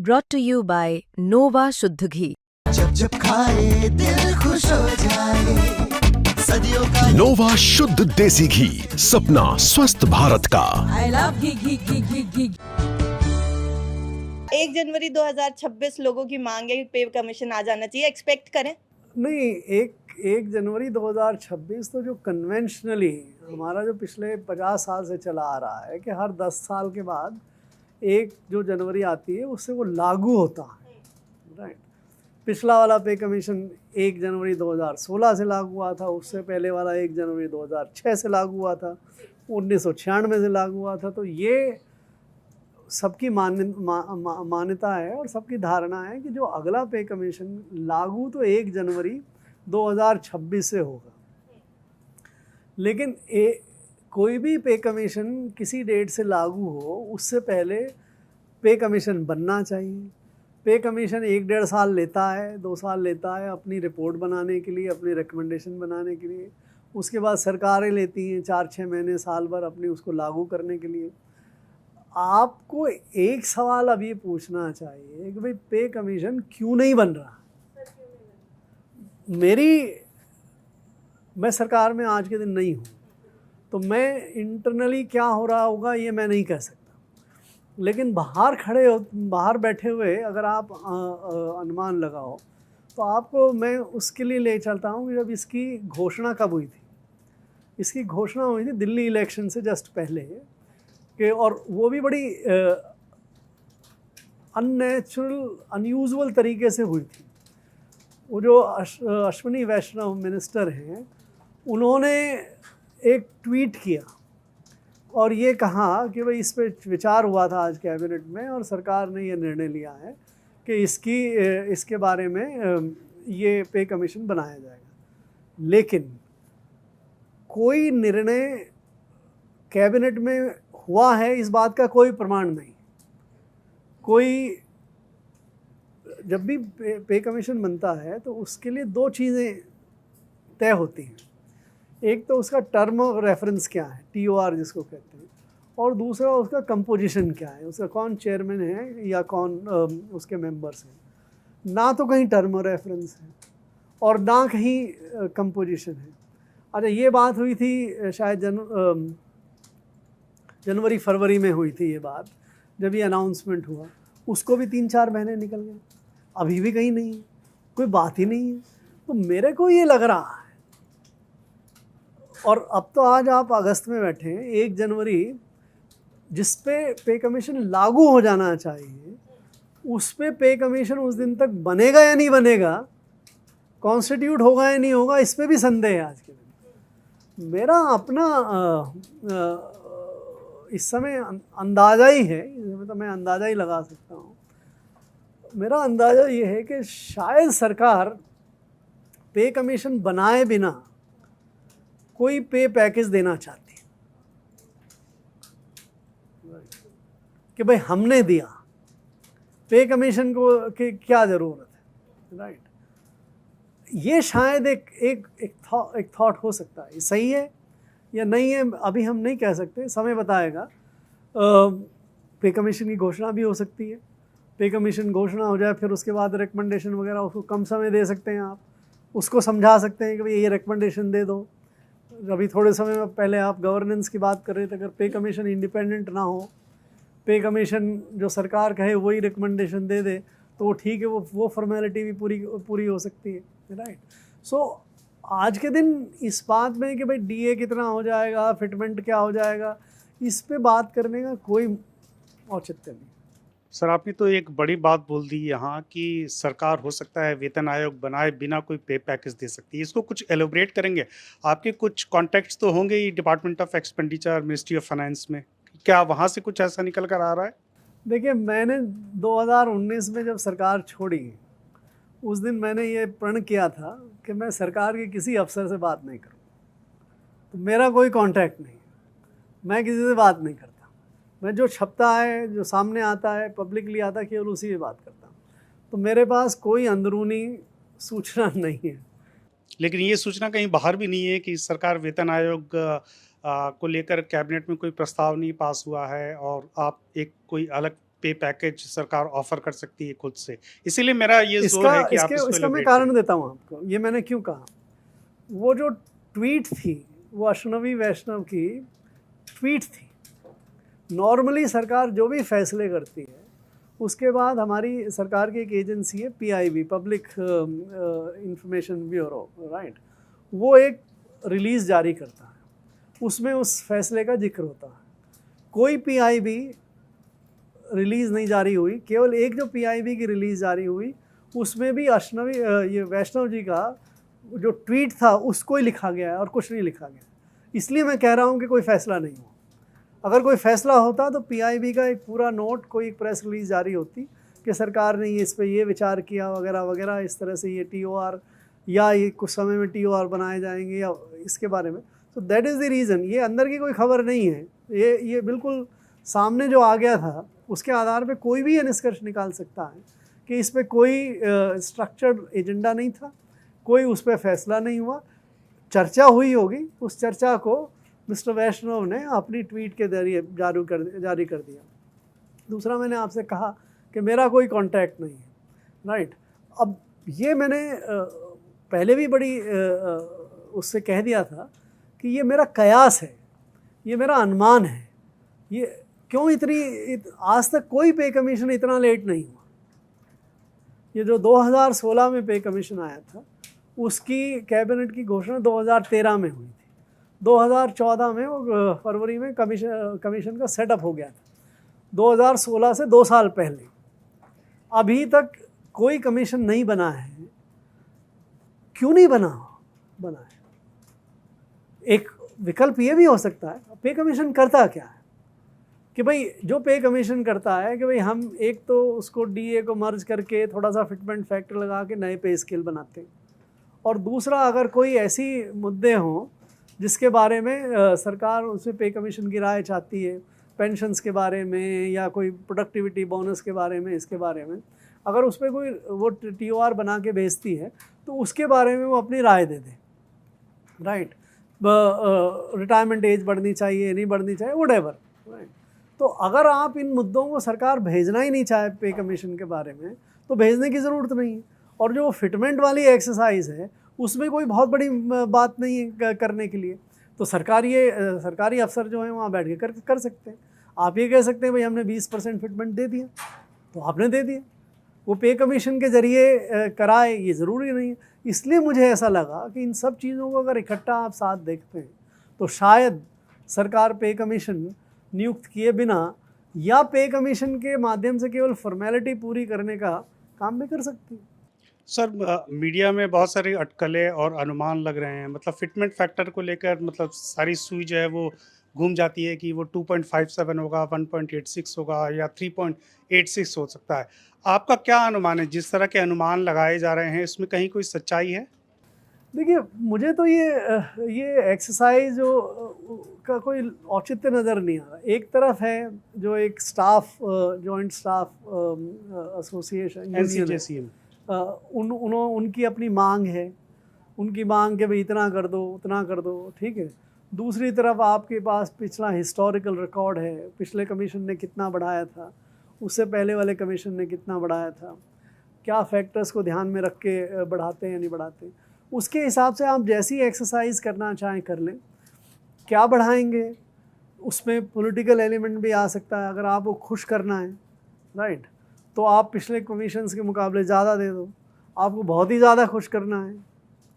brought to you by Nova शुद्ध घी। जब जब खाए दिल खुश हो जाए, सदियों का नोवा शुद्ध देसी घी, सपना स्वस्थ भारत का। I love घी। 1 जनवरी 2026 लोगों की मांग है पे कमीशन आ जाना चाहिए, एक्सपेक्ट करें? नहीं, एक जनवरी 2026 तो जो कन्वेंशनली हमारा जो पिछले 50 साल से चला आ रहा है कि हर 10 साल के बाद एक जो जनवरी आती है उससे वो लागू होता है, राइट। पिछला वाला पे कमीशन 1 जनवरी 2016 से लागू हुआ था, उससे पहले वाला 1 जनवरी 2006 से लागू हुआ था, 1996 से लागू हुआ था। तो ये सबकी मान्यता है और सबकी धारणा है कि जो अगला पे कमीशन लागू तो 1 जनवरी 2026 से होगा। लेकिन कोई भी पे कमीशन किसी डेट से लागू हो उससे पहले पे कमीशन बनना चाहिए। पे कमीशन 1-1.5 साल लेता है, 2 साल लेता है अपनी रिपोर्ट बनाने के लिए, अपनी रिकमेंडेशन बनाने के लिए। उसके बाद सरकारें लेती हैं 4-6 महीने, साल भर अपनी उसको लागू करने के लिए। आपको एक सवाल अब ये पूछना चाहिए कि भाई पे कमीशन क्यों नहीं बन रहा। मैं सरकार में आज के दिन नहीं हूँ, तो मैं इंटरनली क्या हो रहा होगा ये मैं नहीं कह सकता। लेकिन बाहर बैठे हुए अगर आप अनुमान लगाओ तो आपको मैं उसके लिए ले चलता हूँ कि जब इसकी घोषणा कब हुई थी। इसकी घोषणा हुई थी दिल्ली इलेक्शन से जस्ट पहले कि, और वो भी बड़ी अननेचुरल अनयूजुअल तरीके से हुई थी। वो जो अश्विनी वैष्णव मिनिस्टर हैं उन्होंने एक ट्वीट किया और ये कहा कि भाई इस पे विचार हुआ था आज कैबिनेट में और सरकार ने ये निर्णय लिया है कि इसके बारे में ये पे कमीशन बनाया जाएगा। लेकिन कोई निर्णय कैबिनेट में हुआ है इस बात का कोई प्रमाण नहीं। जब भी पे कमीशन बनता है तो उसके लिए 2 चीज़ें तय होती हैं। एक तो उसका टर्म रेफरेंस क्या है, TOR जिसको कहते हैं, और दूसरा उसका कंपोजिशन क्या है, उसका कौन चेयरमैन है या कौन उसके मेंबर्स हैं। ना तो कहीं टर्म रेफरेंस है और ना कहीं कंपोजिशन है। अच्छा, ये बात हुई थी शायद जनवरी फरवरी में हुई थी ये बात, जब ये अनाउंसमेंट हुआ। उसको भी 3-4 महीने निकल गए, अभी भी कहीं नहीं है, कोई बात ही नहीं है। तो मेरे को ये लग रहा है, और अब तो आज आप अगस्त में बैठे हैं, 1 जनवरी जिस पे कमीशन लागू हो जाना चाहिए उस पे कमीशन उस दिन तक बनेगा या नहीं बनेगा, कॉन्स्टिट्यूट होगा या नहीं होगा, इस पे भी संदेह है आज के दिन। मेरा अपना इस समय अंदाज़ा ही है, मतलब मैं अंदाज़ा ही लगा सकता हूँ। मेरा अंदाज़ा ये है कि शायद सरकार पे कमीशन बनाए बिना कोई पे पैकेज देना चाहती है कि भाई हमने दिया, पे कमीशन को कि क्या ज़रूरत है, राइट। ये शायद एक थॉट हो सकता है। सही है या नहीं है अभी हम नहीं कह सकते, समय बताएगा। पे कमीशन की घोषणा भी हो सकती है। पे कमीशन घोषणा हो जाए फिर उसके बाद रिकमेंडेशन वगैरह उसको कम समय दे सकते हैं, आप उसको समझा सकते हैं कि भाई ये रिकमेंडेशन दे दो। अभी थोड़े समय में पहले आप गवर्नेंस की बात कर रहे थे, अगर पे कमीशन इंडिपेंडेंट ना हो, पे कमीशन जो सरकार कहे वही रिकमेंडेशन दे दे तो ठीक है, वो फॉर्मेलिटी भी पूरी हो सकती है, राइट। सो आज के दिन इस बात में कि भाई DA कितना हो जाएगा, फिटमेंट क्या हो जाएगा, इस पे बात करने का कोई औचित्य नहीं। सर, आपने तो एक बड़ी बात बोल दी यहाँ कि सरकार हो सकता है वेतन आयोग बनाए बिना कोई पे पैकेज दे सकती है। इसको कुछ एलोबरेट करेंगे? आपके कुछ कॉन्टैक्ट्स तो होंगे ही department of expenditure, ministry of finance में, क्या वहाँ से कुछ ऐसा निकल कर आ रहा है? देखिए, मैंने 2019 में जब सरकार छोड़ी उस दिन मैंने ये प्रण किया था कि मैं सरकार के किसी अफसर से बात नहीं करूँ। तो मेरा कोई कांटेक्ट नहीं, मैं किसी से बात नहीं करता। मैं जो छपता है, जो सामने आता है, पब्लिकली आता है, केवल उसी से बात करता हूँ। तो मेरे पास कोई अंदरूनी सूचना नहीं है। लेकिन ये सूचना कहीं बाहर भी नहीं है कि सरकार वेतन आयोग को लेकर कैबिनेट में कोई प्रस्ताव नहीं पास हुआ है और आप एक कोई अलग पे पैकेज सरकार ऑफर कर सकती है खुद से, इसीलिए मेरा ये जोर है कि आप इसको इसका मैं elaborate कारण करें। देता हूँ आपको, ये मैंने क्यों कहा। वो जो ट्वीट थी वो अश्विनी वैष्णव की ट्वीट थी। नॉर्मली सरकार जो भी फैसले करती है उसके बाद हमारी सरकार की एक एजेंसी है PIB, public information bureau, right, वो एक रिलीज़ जारी करता है, उसमें उस फैसले का जिक्र होता है। कोई PIB रिलीज़ नहीं जारी हुई, केवल एक जो PIB की रिलीज़ जारी हुई उसमें भी अश्विनी ये वैष्णव जी का जो ट्वीट था उसको ही लिखा गया है और कुछ नहीं लिखा गया। इसलिए मैं कह रहा हूँ कि कोई फैसला नहीं हुआ। अगर कोई फैसला होता तो PIB का एक पूरा नोट, कोई एक प्रेस रिलीज़ जारी होती कि सरकार ने इस पे ये विचार किया वगैरह वगैरह, इस तरह से ये TOR या ये कुछ समय में TOR बनाए जाएंगे या इसके बारे में। तो दैट इज़ द रीज़न। ये अंदर की कोई खबर नहीं है, ये बिल्कुल सामने जो आ गया था उसके आधार पे कोई भी ये निष्कर्ष निकाल सकता है कि इस पर कोई स्ट्रक्चर्ड एजेंडा नहीं था, कोई उस पर फैसला नहीं हुआ। चर्चा हुई होगी, उस चर्चा को मिस्टर वैष्णव ने अपनी ट्वीट के जरिए जारी कर दिया। दूसरा, मैंने आपसे कहा कि मेरा कोई कांटेक्ट नहीं है, राइट। अब ये मैंने पहले भी बड़ी उससे कह दिया था कि ये मेरा कयास है, ये मेरा अनुमान है। ये क्यों आज तक कोई पे कमीशन इतना लेट नहीं हुआ। ये जो 2016 में पे कमीशन आया था उसकी कैबिनेट की घोषणा 2013 में हुई थी। 2014 में वो फरवरी में कमीशन का सेटअप हो गया था। 2016 से 2 साल पहले अभी तक कोई कमीशन नहीं बना है। क्यों नहीं बना है? एक विकल्प ये भी हो सकता है, पे कमीशन करता क्या है कि भाई जो पे कमीशन करता है कि भाई हम एक तो उसको DA को मर्ज करके थोड़ा सा फिटमेंट फैक्टर लगा के नए पे स्केल बनाते हैं, और दूसरा अगर कोई ऐसी मुद्दे हों जिसके बारे में सरकार उसमें पे कमीशन की राय चाहती है, पेंशन्स के बारे में या कोई प्रोडक्टिविटी बोनस के बारे में, इसके बारे में अगर उस पर कोई वो TOR बना के भेजती है तो उसके बारे में वो अपनी राय दे दे, राइट। रिटायरमेंट एज बढ़नी चाहिए, नहीं बढ़नी चाहिए, व्हाटएवर, राइट। तो अगर आप इन मुद्दों को सरकार भेजना ही नहीं चाहे पे कमीशन के बारे में तो भेजने की ज़रूरत नहीं है। और जो फिटमेंट वाली एक्सरसाइज है उसमें कोई बहुत बड़ी बात नहीं है करने के लिए। तो सरकारी अफसर जो हैं वहाँ बैठ के कर सकते हैं। आप ये कह सकते हैं भाई हमने 20% फिटमेंट दे दिया, तो आपने दे दिया। वो पे कमीशन के ज़रिए कराए, ये ज़रूरी नहीं है। इसलिए मुझे ऐसा लगा कि इन सब चीज़ों को अगर इकट्ठा आप साथ देखते हैं तो शायद सरकार पे कमीशन नियुक्त किए बिना या पे कमीशन के माध्यम से केवल फॉर्मेलिटी पूरी करने का काम भी कर सकती है। सर, मीडिया में बहुत सारी अटकलें और अनुमान लग रहे हैं, मतलब फिटमेंट फैक्टर को लेकर मतलब सारी सुई जो है वो घूम जाती है कि वो 2.57 होगा, 1.86 होगा या 3.86 हो सकता है। आपका क्या अनुमान है? जिस तरह के अनुमान लगाए जा रहे हैं इसमें कहीं कोई सच्चाई है? देखिए, मुझे तो ये एक्सरसाइज का कोई औचित्य नज़र नहीं आ रहा। एक तरफ है जो एक staff joint staff association NCJCM उनकी अपनी मांग है, उनकी मांग के भाई इतना कर दो, उतना कर दो, ठीक है। दूसरी तरफ आपके पास पिछला हिस्टोरिकल रिकॉर्ड है, पिछले कमीशन ने कितना बढ़ाया था, उससे पहले वाले कमीशन ने कितना बढ़ाया था, क्या फैक्टर्स को ध्यान में रख के बढ़ाते हैं या नहीं बढ़ाते। उसके हिसाब से आप जैसी एक्सरसाइज करना चाहें कर लें। क्या बढ़ाएंगे, उसमें पॉलिटिकल एलिमेंट भी आ सकता है। अगर आपको खुश करना है, राइट, तो आप पिछले कमीशंस के मुकाबले ज़्यादा दे दो। आपको बहुत ही ज़्यादा खुश करना है,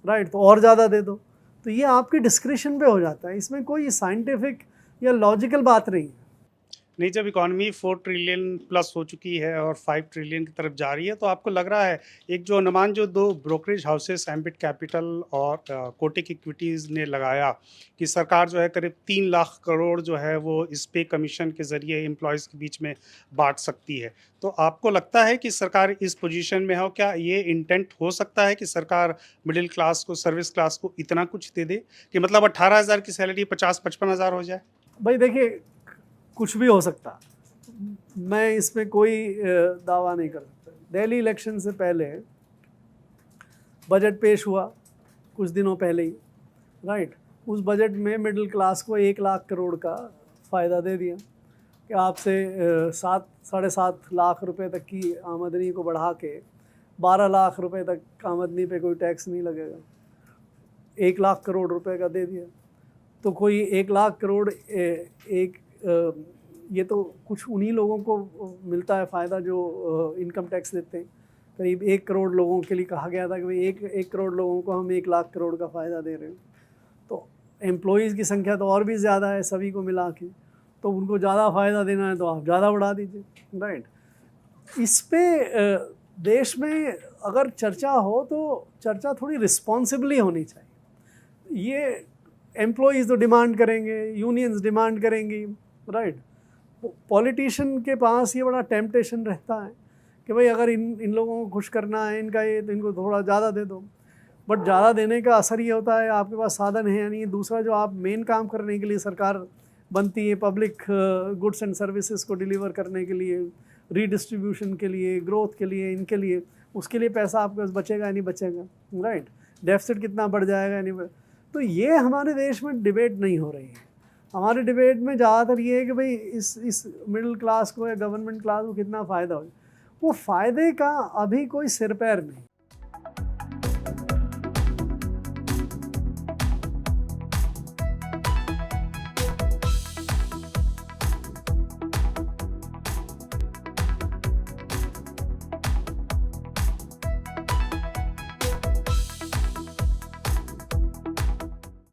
राइट, तो और ज़्यादा दे दो। तो ये आपकी डिस्क्रिशन पे हो जाता है, इसमें कोई साइंटिफिक या लॉजिकल बात नहीं है। नहीं, जब इकॉनमी 4 ट्रिलियन प्लस हो चुकी है और 5 ट्रिलियन की तरफ जा रही है, तो आपको लग रहा है एक जो अनुमान जो 2 ब्रोकरेज हाउसेस एम्बिट कैपिटल और कोटक इक्विटीज़ ने लगाया कि सरकार जो है करीब 3 लाख करोड़ जो है वो इस पे कमीशन के ज़रिए एम्प्लॉयज़ के बीच में बांट सकती है, तो आपको लगता है कि सरकार इस पोजीशन में हो? क्या ये इंटेंट हो सकता है कि सरकार मिडिल क्लास को, सर्विस क्लास को इतना कुछ दे दे कि मतलब 18,000 की सैलरी 50-55,000 हो जाए? भाई देखिए, कुछ भी हो सकता, मैं इसमें कोई दावा नहीं कर सकता। दिल्ली इलेक्शन से पहले बजट पेश हुआ कुछ दिनों पहले ही, राइट। उस बजट में मिडिल क्लास को 1 लाख करोड़ का फ़ायदा दे दिया। कि आपसे 7-7.5 लाख रुपए तक की आमदनी को बढ़ा के 12 लाख रुपए तक आमदनी पे कोई टैक्स नहीं लगेगा, 1 लाख करोड़ रुपए का दे दिया। तो कोई 1 लाख करोड़ ये तो कुछ उन्हीं लोगों को मिलता है फ़ायदा जो इनकम टैक्स देते हैं। करीब 1 करोड़ लोगों के लिए कहा गया था कि भाई 1 करोड़ लोगों को हम 1 लाख करोड़ का फ़ायदा दे रहे हैं। तो एम्प्लॉइज़ की संख्या तो और भी ज़्यादा है सभी को मिला के, तो उनको ज़्यादा फ़ायदा देना है तो आप ज़्यादा बढ़ा दीजिए, राइट। इस पे देश में अगर चर्चा हो तो चर्चा थोड़ी रिस्पॉन्सिबली होनी चाहिए। ये एम्प्लॉइज़ तो डिमांड करेंगे, यूनियंस डिमांड करेंगी, राइट। पॉलिटिशियन के पास ये बड़ा टेम्पटेशन रहता है कि भाई अगर इन लोगों को खुश करना है इनका ये, तो इनको थोड़ा ज़्यादा दे दो। बट ज़्यादा देने का असर ये होता है आपके पास साधन है या नहीं। दूसरा जो आप मेन काम करने के लिए सरकार बनती है, पब्लिक गुड्स एंड सर्विसेज को डिलीवर करने के लिए, रीडिस्ट्रीब्यूशन के लिए, ग्रोथ के लिए, इनके लिए, उसके लिए पैसा आपके पास बचेगा या नहीं बचेगा, राइट। डेफिसिट कितना बढ़ जाएगा या नहीं। तो ये हमारे देश में डिबेट नहीं हो रही है। हमारे डिबेट में ज़्यादातर ये है कि भाई इस मिडिल क्लास को या गवर्नमेंट क्लास को कितना फ़ायदा हो। वो फ़ायदे का अभी कोई सिर पैर नहीं।